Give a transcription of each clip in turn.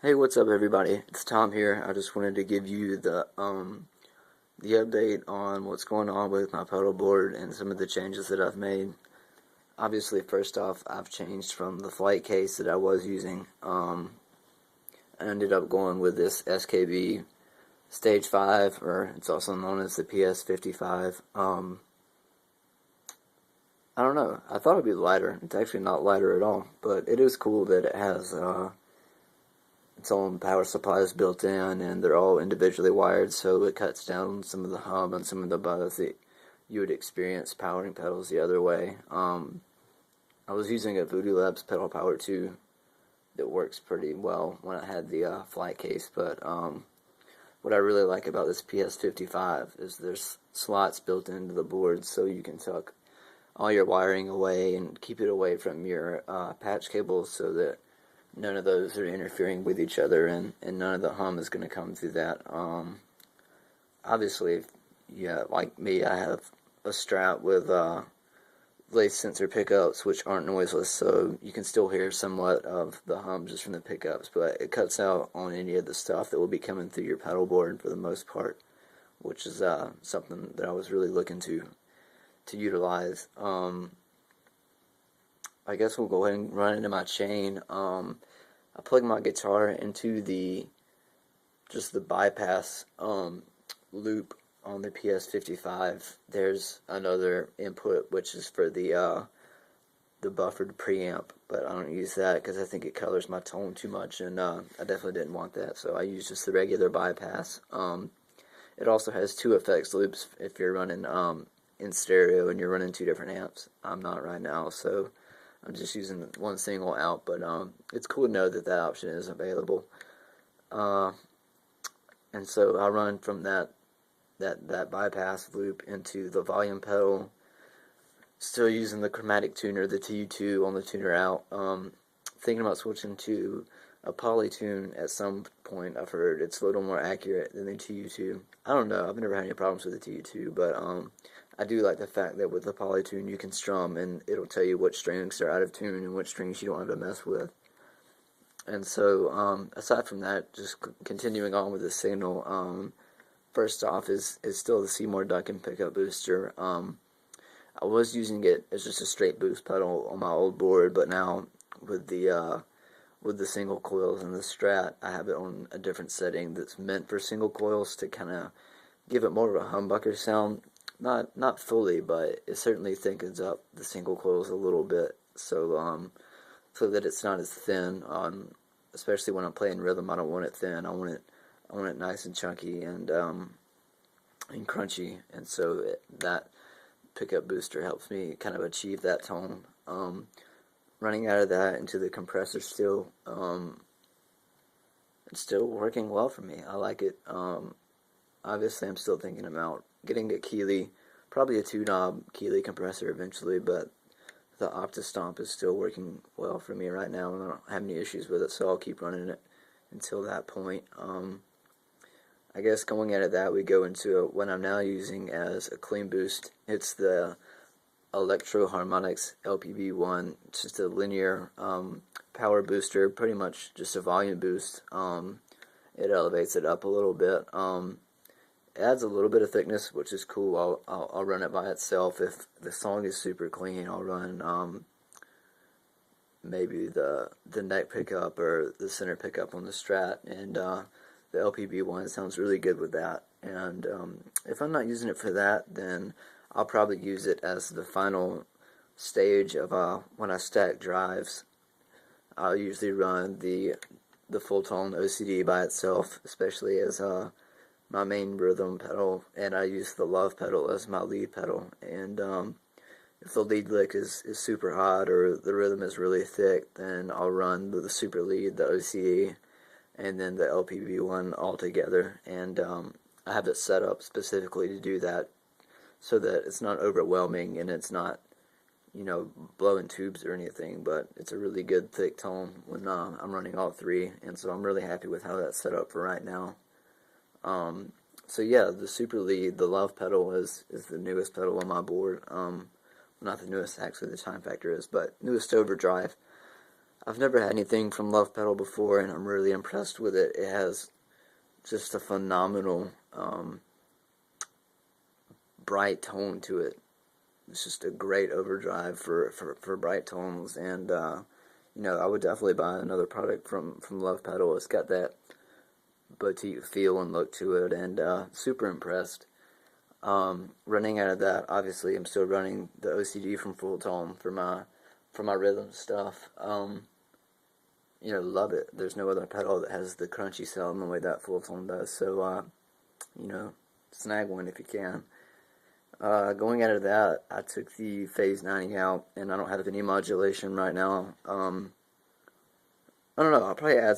Hey, what's up, everybody? It's Tom here. I just wanted to give you the update on what's going on with my pedal board and some of the changes that I've made. Obviously, first off, I've changed from the flight case that I was using. I ended up going with this SKB Stage 5, or it's also known as the PS55. I don't know. I thought it'd be lighter. It's actually not lighter at all, but it is cool that it has its own power supplies built in, and they're all individually wired, so it cuts down some of the hum and some of the buzz that you would experience powering pedals the other way. I was using a Voodoo Labs Pedal Power 2 that works pretty well when I had the flight case, but what I really like about this PS55 is there's slots built into the board so you can tuck all your wiring away and keep it away from your patch cables so that none of those are interfering with each other, and none of the hum is going to come through that. Obviously, yeah, like me, I have a Strat with lace sensor pickups, which aren't noiseless, so you can still hear somewhat of the hum just from the pickups, but it cuts out on any of the stuff that will be coming through your pedal board for the most part, which is something that I was really looking to utilize. I guess we'll go ahead and run into my chain. I plug my guitar into just the bypass loop on the PS55. There's another input which is for the buffered preamp, but I don't use that because I think it colors my tone too much, and I definitely didn't want that, so I use just the regular bypass. It also has two effects loops if you're running in stereo and you're running two different amps. I'm not right now, so I'm just using one single out, but it's cool to know that that option is available. And so I run from that bypass loop into the volume pedal, still using the chromatic tuner, the TU2 on the tuner out. Thinking about switching to a polytune at some point. I've heard it's a little more accurate than the TU2. I don't know, I've never had any problems with the TU2, but I do like the fact that with the polytune you can strum and it'll tell you which strings are out of tune and which strings you don't have to mess with. And so aside from that, just continuing on with the signal, first off is still the Seymour Duncan pickup booster. I was using it as just a straight boost pedal on my old board, but now with the single coils and the Strat, I have it on a different setting that's meant for single coils to kind of give it more of a humbucker sound. Not fully, but it certainly thickens up the single coils a little bit, so that it's not as thin. Especially when I'm playing rhythm, I don't want it thin. I want it nice and chunky and crunchy, and so that pickup booster helps me kind of achieve that tone. Running out of that into the compressor still, it's still working well for me. I like it. Obviously, I'm still thinking about getting a Keeley, probably a 2-knob Keeley compressor eventually, but the Optistomp is still working well for me right now, and I don't have any issues with it, so I'll keep running it until that point. I guess going out of that, we go into what I'm now using as a clean boost. It's the Electro Harmonics LPB1. It's just a linear power booster, pretty much just a volume boost. It elevates it up a little bit. It adds a little bit of thickness, which is cool. I'll run it by itself. If the song is super clean, I'll run maybe the neck pickup or the center pickup on the Strat, and the LPB1 sounds really good with that. And if I'm not using it for that, then I'll probably use it as the final stage of when I stack drives. I'll usually run the full tone OCD by itself, especially as my main rhythm pedal, and I use the Love pedal as my lead pedal. And if the lead lick is super hot or the rhythm is really thick, then I'll run the super lead, the OCD, and then the LPB1 all together. And I have it set up specifically to do that so that it's not overwhelming and it's not, blowing tubes or anything, but it's a really good thick tone when I'm running all three, and so I'm really happy with how that's set up for right now. So yeah, the super lead, the Love pedal is the newest pedal on my board. Not the newest, actually, the Time Factor is, but newest overdrive. I've never had anything from Love Pedal before, and I'm really impressed with it. It has just a phenomenal bright tone to it. It's just a great overdrive for bright tones, and you know, I would definitely buy another product from Love Pedal. It's got that boutique feel and look to it, and super impressed. Running out of that, obviously, I'm still running the OCD from Full Tone for my rhythm stuff. You know, love it. There's no other pedal that has the crunchy sound the way that Full Tone does. So, you know, snag one if you can. Going out of that, I took the Phase 90 out, and I don't have any modulation right now. I don't know. I'll probably add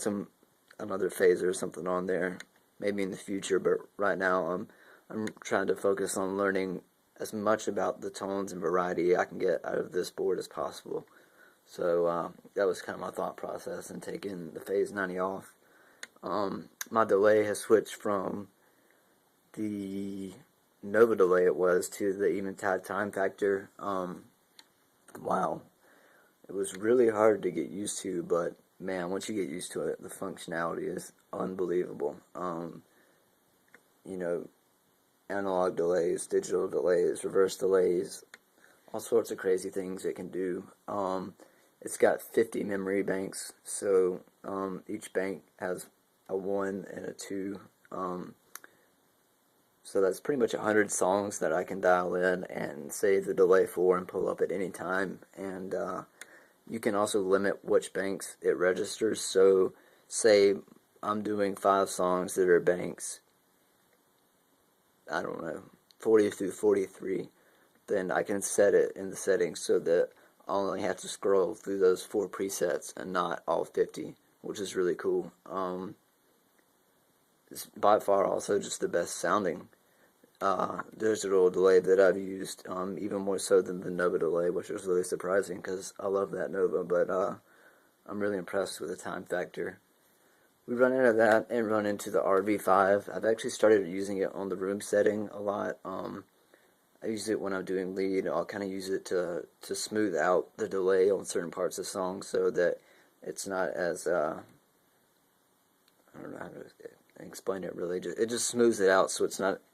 another phaser or something on there, maybe in the future. But right now, I'm trying to focus on learning as much about the tones and variety I can get out of this board as possible. So that was kind of my thought process in taking the Phase 90 off. My delay has switched from the Nova delay it was to the Eventide time factor. Wow. It was really hard to get used to, but man, once you get used to it, the functionality is unbelievable. You know, analog delays, digital delays, reverse delays, all sorts of crazy things it can do. It's got 50 memory banks, so each bank has a 1 and a 2. So that's pretty much 100 songs that I can dial in and save the delay for and pull up at any time. And you can also limit which banks it registers. So say I'm doing 5 songs that are banks, I don't know, 40 through 43. Then I can set it in the settings so that I only have to scroll through those 4 presets and not all 50, which is really cool. It's by far also just the best sounding digital delay that I've used, even more so than the Nova delay, which was really surprising because I love that Nova, but I'm really impressed with the time factor. We run out of that and run into the RV5. I've actually started using it on the room setting a lot. I use it when I'm doing lead. I'll kind of use it to smooth out the delay on certain parts of songs so that it's not as, I don't know how to explain it really. It just smooths it out so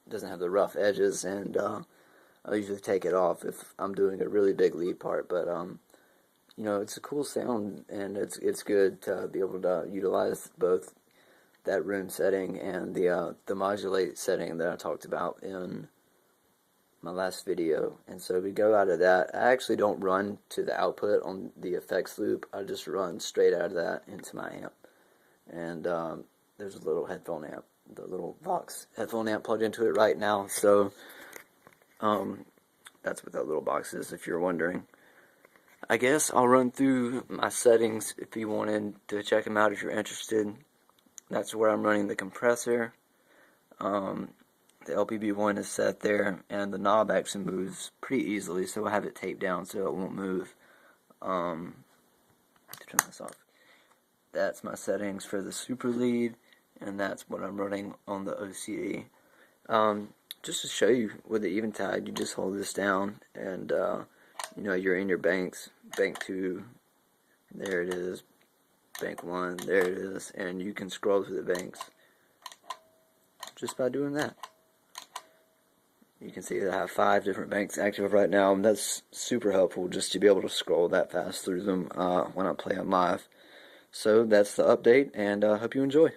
doesn't have the rough edges, and I usually take it off if I'm doing a really big lead part. But you know, it's a cool sound, and it's good to be able to utilize both that room setting and the modulate setting that I talked about in my last video. And so we go out of that. I actually don't run to the output on the effects loop. I just run straight out of that into my amp. And there's a little headphone amp, the little Vox headphone amp plugged into it right now. So that's what that little box is, if you're wondering. I guess I'll run through my settings if you wanted to check them out if you're interested. That's where I'm running the compressor. The LPB1 is set there, and the knob actually moves pretty easily, so I have it taped down so it won't move. To turn this off. That's my settings for the super lead, and that's what I'm running on the OCD. Just to show you with the Eventide, you just hold this down, and you know, you're in your banks. Bank 2, there it is. Bank 1, there it is, and you can scroll through the banks just by doing that. You can see that I have 5 different banks active right now, and that's super helpful just to be able to scroll that fast through them when I play them live. So that's the update, and I hope you enjoy.